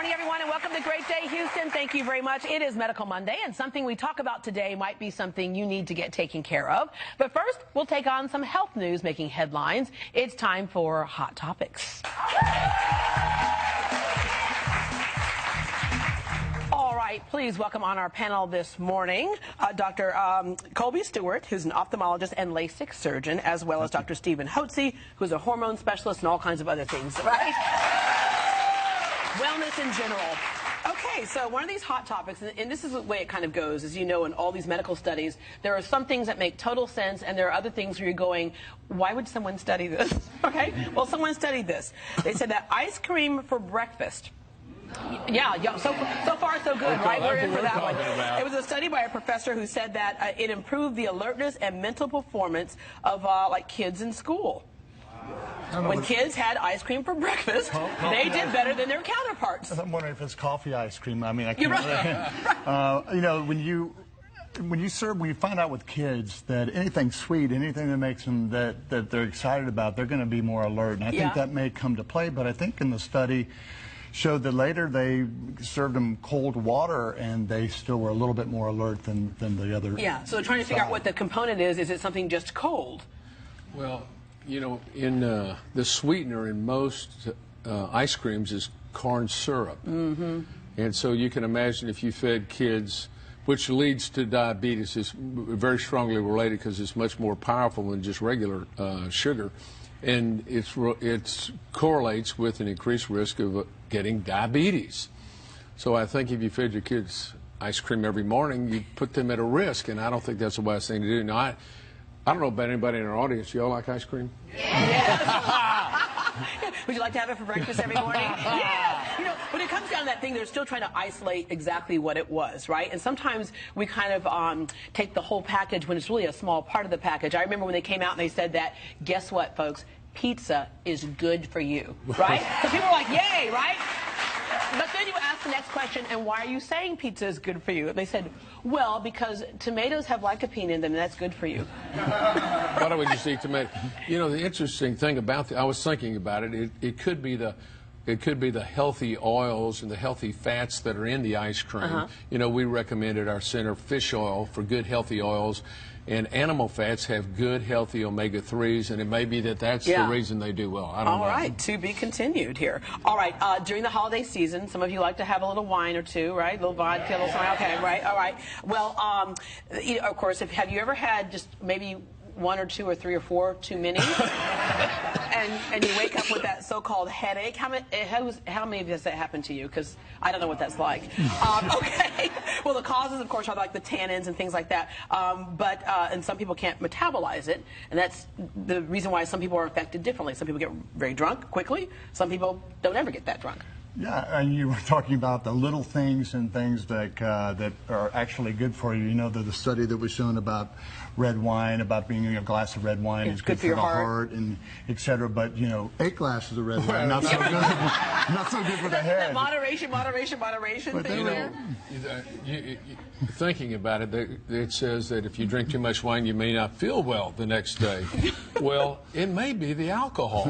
morning, everyone, and welcome to Great Day Houston. Thank you very much. It is Medical Monday, and something we talk about today might be something you need to get taken care of. But first, we'll take on some health news making headlines. It's time for Hot Topics. All right, please welcome on our panel this morning Dr. Colby Stewart, who's an ophthalmologist and LASIK surgeon, as well as Dr. Stephen Hotze, who's a hormone specialist and all kinds of other things, right? Wellness in general. Okay, so one of these hot topics, and this is the way it kind of goes, as you know, in all these medical studies, there are some things that make total sense, and there are other things where you're going, why would someone study this? Okay, well, someone studied this. They said that ice cream for breakfast. Yeah, so far so good, right? We're in for that one. It was a study by a professor who said that it improved the alertness and mental performance of like kids in school. When kids had ice cream for breakfast, they did better than their counterparts. I'm wondering if it's coffee ice cream. I mean, I can't. You're right. You know, when you find out with kids that anything sweet, anything that makes them that they're excited about, they're going to be more alert. And I think that may come to play. But I think in the study showed that later they served them cold water and they still were a little bit more alert than the other. Yeah. So trying to figure out what the component is. Is it something just cold? Well, you know, in the sweetener in most ice creams is corn syrup. Mm-hmm. And so you can imagine if you fed kids, which leads to diabetes, is very strongly related because it's much more powerful than just regular sugar. And it correlates with an increased risk of getting diabetes. So I think if you fed your kids ice cream every morning, you put them at a risk, and I don't think that's the wise thing to do. Now, I don't know about anybody in our audience. Y'all like ice cream? Yeah. Would you like to have it for breakfast every morning? Yeah. You know, when it comes down to that thing, they're still trying to isolate exactly what it was, right? And sometimes we kind of take the whole package when it's really a small part of the package. I remember when they came out and they said that, guess what, folks? Pizza is good for you, right? So people are like, yay, right? But then you ask the next question, and why are you saying pizza is good for you? And they said, well, because tomatoes have lycopene in them, and that's good for you. Why don't we just eat tomato? You know, the interesting thing about I was thinking about it. It could be the healthy oils and the healthy fats that are in the ice cream. You know, we recommended our center fish oil for good healthy oils, and animal fats have good healthy omega-3s, and it may be that that's the reason they do well. I don't know. All right, to be continued here. All right, during the holiday season, some of you like to have a little wine or two, right? A little vodka, a little something. Okay, right, all right. Well, you know, of course, have you ever had just maybe one or two or three or four too many? and you wake up with that so-called headache. How many of this that happened to you? Because I don't know what that's like. Okay. Well, the causes, of course, are like the tannins and things like that. And some people can't metabolize it, and that's the reason why some people are affected differently. Some people get very drunk quickly. Some people don't ever get that drunk. Yeah, and you were talking about the little things and things that are actually good for you. You know, the study that was shown about red wine, about being a glass of red wine is good for the heart, and etc. But you know, 8 glasses of red wine not so good, not so good for the head. Moderation but thing there. Thinking about it, it says that if you drink too much wine, you may not feel well the next day. Well, it may be the alcohol.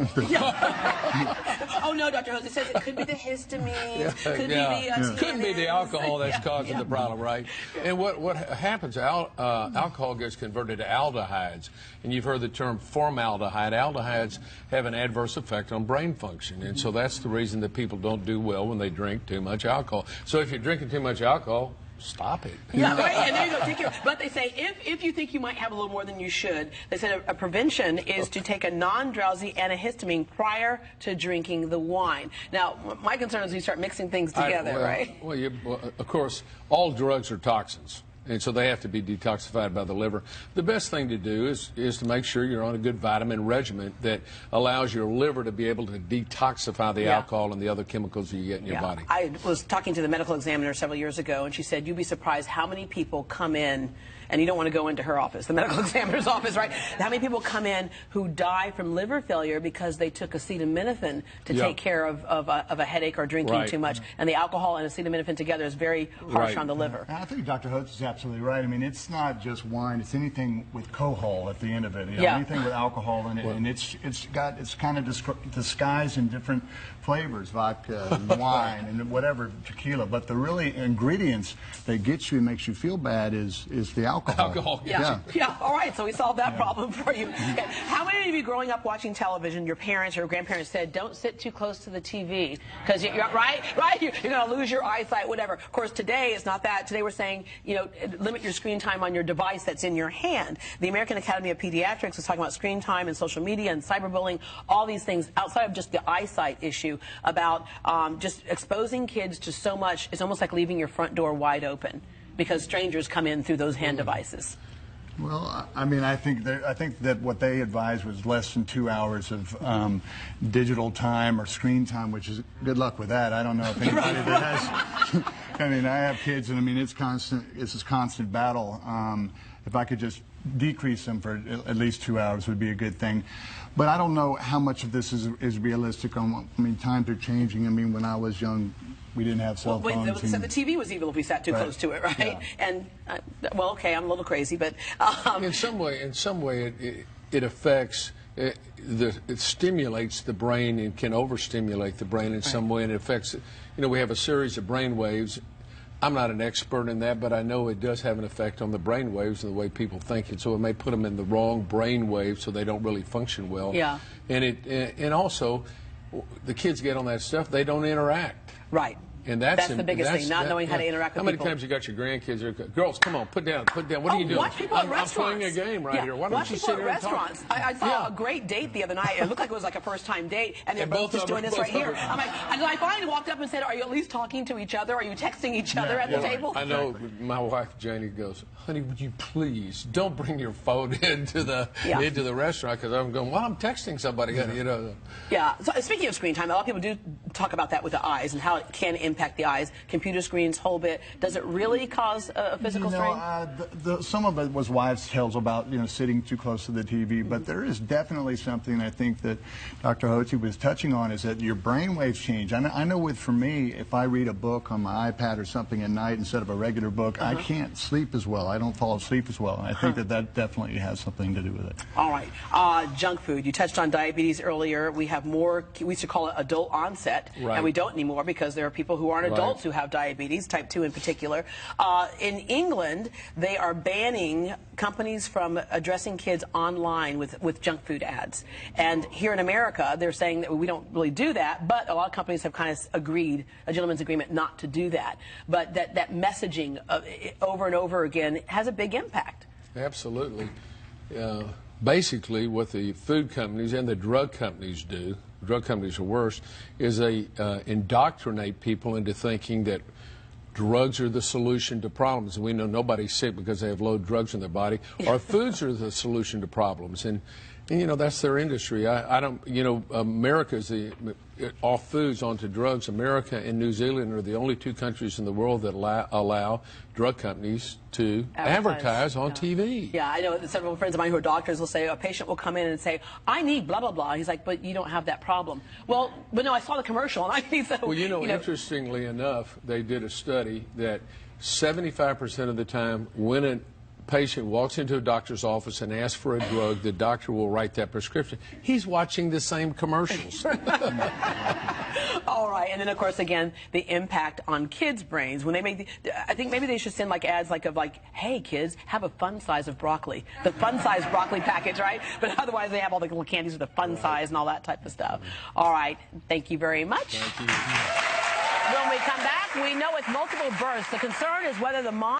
Oh no, Dr. Hotze, it says it could be the histamine. Couldn't be the alcohol that's causing the problem, right? And what happens? Alcohol gets converted to aldehydes, and you've heard the term formaldehyde. Aldehydes have an adverse effect on brain function, and so that's the reason that people don't do well when they drink too much alcohol. So if you're drinking too much alcohol, stop it. Yeah, right. And there you go. Take care. But they say if you think you might have a little more than you should, they said a prevention is to take a non-drowsy antihistamine prior to drinking the wine. Now, my concern is you start mixing things together, right? Well, of course, all drugs are toxins, and so they have to be detoxified by the liver. The best thing to do is to make sure you're on a good vitamin regimen that allows your liver to be able to detoxify the alcohol and the other chemicals you get in your body. I was talking to the medical examiner several years ago, and she said, you'd be surprised how many people come in and you don't want to go into her office, the medical examiner's office, right? How many people come in who die from liver failure because they took acetaminophen to take care of a headache or drinking too much, and the alcohol and acetaminophen together is very harsh on the liver. I think Dr. Hotze is absolutely right. I mean, it's not just wine; it's anything with cohol at the end of it. You know, anything with alcohol in it, and it's kind of disguised in different flavors, vodka, wine, and whatever, tequila. But the really ingredients that get you and makes you feel bad is the alcohol. Yeah. All right, so we solved that problem for you. Okay. How many of you growing up watching television, your parents or grandparents said, don't sit too close to the TV because you're going to lose your eyesight, whatever. Of course, today it's not that. Today we're saying, limit your screen time on your device that's in your hand. The American Academy of Pediatrics was talking about screen time and social media and cyberbullying, all these things outside of just the eyesight issue about just exposing kids to so much. It's almost like leaving your front door wide open because strangers come in through those hand devices. Well, I mean, I think that what they advised was less than 2 hours of digital time or screen time, which is good luck with that. I don't know if anybody that has. I mean, I have kids, and I mean, it's constant. It's this constant battle. If I could just decrease them for at least 2 hours would be a good thing. But I don't know how much of this is realistic. I mean, times are changing. I mean, when I was young, we didn't have cell phones. So the TV was evil if we sat too close to it, right? Yeah. And well, okay, I'm a little crazy, but in some way, it affects. It stimulates the brain and can overstimulate the brain in some way, and it affects. We have a series of brain waves. I'm not an expert in that, but I know it does have an effect on the brain waves and the way people think, and so it may put them in the wrong brain wave, so they don't really function well. Yeah. And also, the kids get on that stuff; they don't interact. Right. And that's the biggest thing, not knowing how to interact with people. How many times you got your grandkids? Girls, come on, put down. What are you doing? Watch people at restaurants. I'm playing a game right here. Why don't you sit here and talk? I saw a great date the other night. It looked like it was like a first-time date, and they're both just doing this right here. I'm like, I finally walked up and said, "Are you at least talking to each other? Are you texting each other at the table?" I know. My wife Janie goes, "Honey, would you please don't bring your phone into the restaurant?" Because I'm going, "Well, I'm texting somebody." Yeah. So speaking of screen time, a lot of people do talk about that with the eyes and how it can impact the eyes. Computer screens, whole bit. Does it really cause a physical strain? Some of it was wives' tales about sitting too close to the TV, but there is definitely something I think that Dr. Hotze was touching on, is that your brain waves change. I know for me, if I read a book on my iPad or something at night instead of a regular book, I can't sleep as well. I don't fall asleep as well, and I think that definitely has something to do with it. All right. Junk food. You touched on diabetes earlier. We have more, we used to call it adult onset, and we don't anymore because there are people who aren't adults who have diabetes, type 2 in particular. In England, they are banning companies from addressing kids online with junk food ads. And here in America, they're saying that we don't really do that, but a lot of companies have kind of agreed, a gentleman's agreement, not to do that. But that messaging over and over again has a big impact. Absolutely. Basically, what the food companies and the drug companies do, drug companies are worse, is they indoctrinate people into thinking that drugs are the solution to problems. And we know nobody's sick because they have low drugs in their body. Or foods are the solution to problems. And that's their industry. I don't, America's off foods onto drugs. America and New Zealand are the only two countries in the world that allow drug companies to advertise on TV. Yeah, I know several friends of mine who are doctors will say, a patient will come in and say, I need blah, blah, blah. He's like, but you don't have that problem. Well, but no, I saw the commercial and I need so. Well, interestingly enough, they did a study that 75% of the time when a patient walks into a doctor's office and asks for a drug, the doctor will write that prescription. He's watching the same commercials. All right, and then of course again the impact on kids' brains when they make. I think maybe they should send ads like, hey kids, have a fun size of broccoli, the fun size broccoli package, right? But otherwise they have all the little candies with the fun size and all that type of stuff. All right, thank you very much. Thank you. When we come back, we know with multiple births, the concern is whether the mom